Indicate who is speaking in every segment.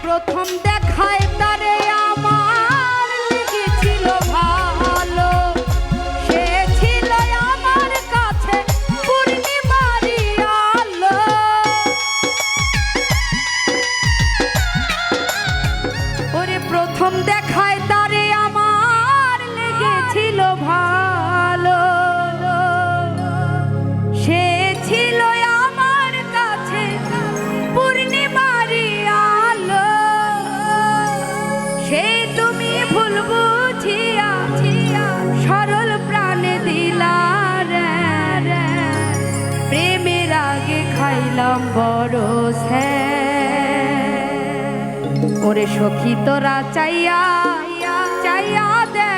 Speaker 1: প্রথম দেখায় তারে আমার লেগেছিল ভালো, সে ছিল আমার কাছে পূর্ণিমারি আলো। ওরে প্রথম দেখায় তারে আমার লেগেছিল ভালো, সে ছিল আমার কাছে পূর্ণিমারি আলো। সে তুমি ভুল বুঝিয়া সরল প্রাণে দিলা রে, প্রেমের আগে খাইলাম বড় স্যা। ওরে সখী তোরা চাইয়া চাইয়া দে,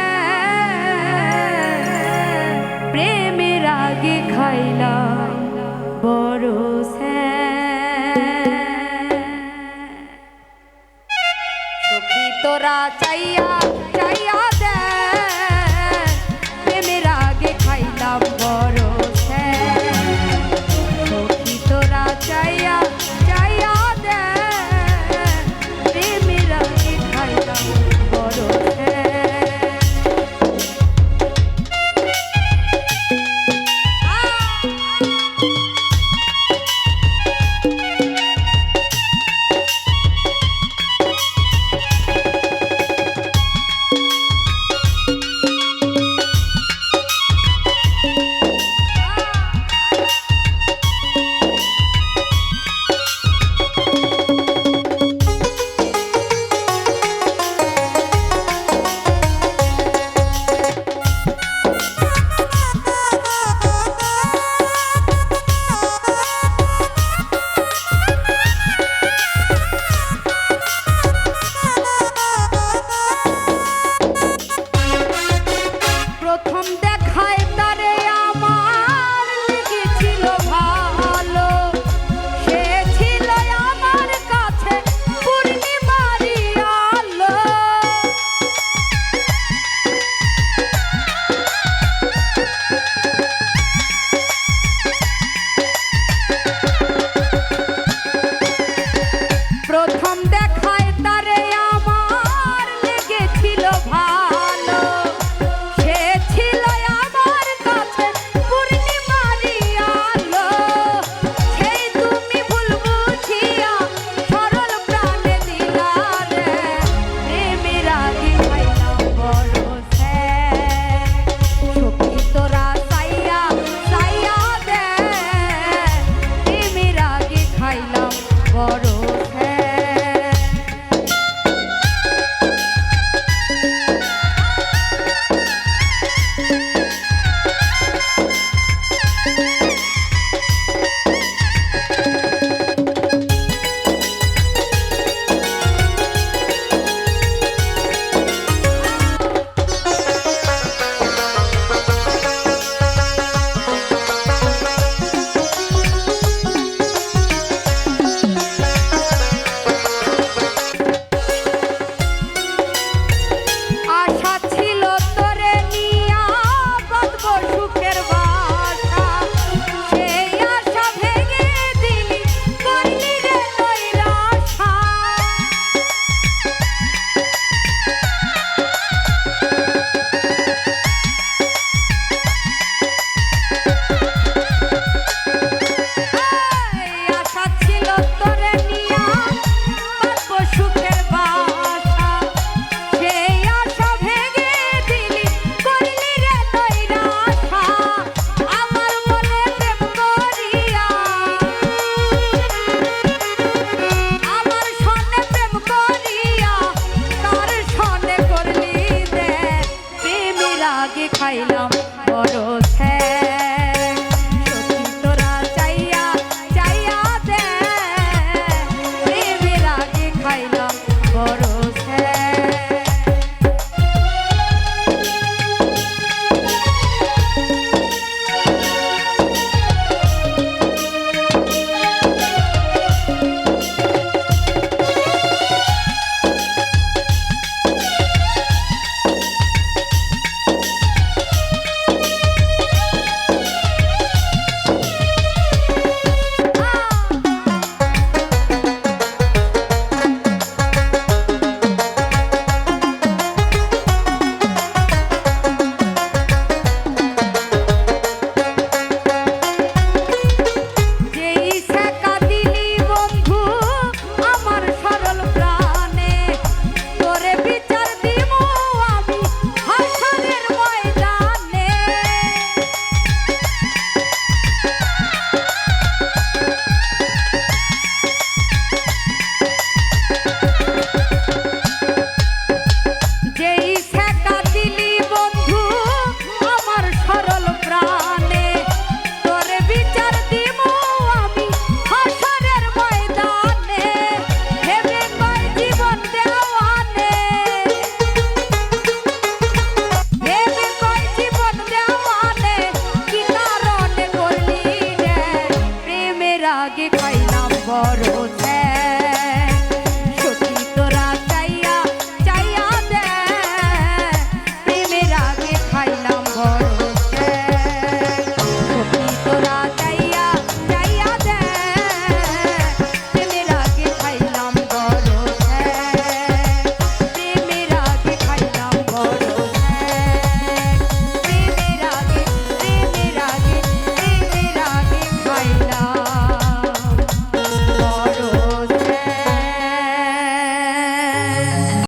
Speaker 1: প্রেমের আগে খাইলাম বড় স্যা। সখী তোরা চাইয়া চাইয়া দে, প্রেমের আগে খাইলাম বড় স্যা। সখী তোরা চাইয়া চাইয়া দে, প্রেমের আগে খাইলাম বড় স্যা। প্রথম দেখায় তারে আমার লেগেছিল ভালো, সে ছিল আমার কাছে পূর্ণিমারি আলো। প্রথম দেখায় তারে আমার লেগেছিল ভালো, সে ছিল আমার কাছে পূর্ণিমারি আলো। সেই তুমি ভুল বুঝিয়া সরল প্রাণে দিলা রে, প্রেমের আগে খাইলাম বড় স্যা। সখী তোরা চাইয়া চাইয়া দে, প্রেমের আগে খাইলাম বড় স্যা। আশা ছিল তোরে নিয়া বাঁধবো সুখের বাসা, সেই আশা ভেঙে দিলি করলি রে নৈরাশা। আশা ছিল তোরে নিয়া বাঁধবো সুখের বাসা, সেই আশা ভেঙে দিলি করলি রে নৈরাশা। আমার মনে প্রেম করিয়া, আমার সনে প্রেম করিয়া তার সনে করলি দে, প্রেমের আগে খাইলাম বড় স্যা। সখী তোরা চাইয়া চাইয়া দে, প্রেমের আগে খাইলাম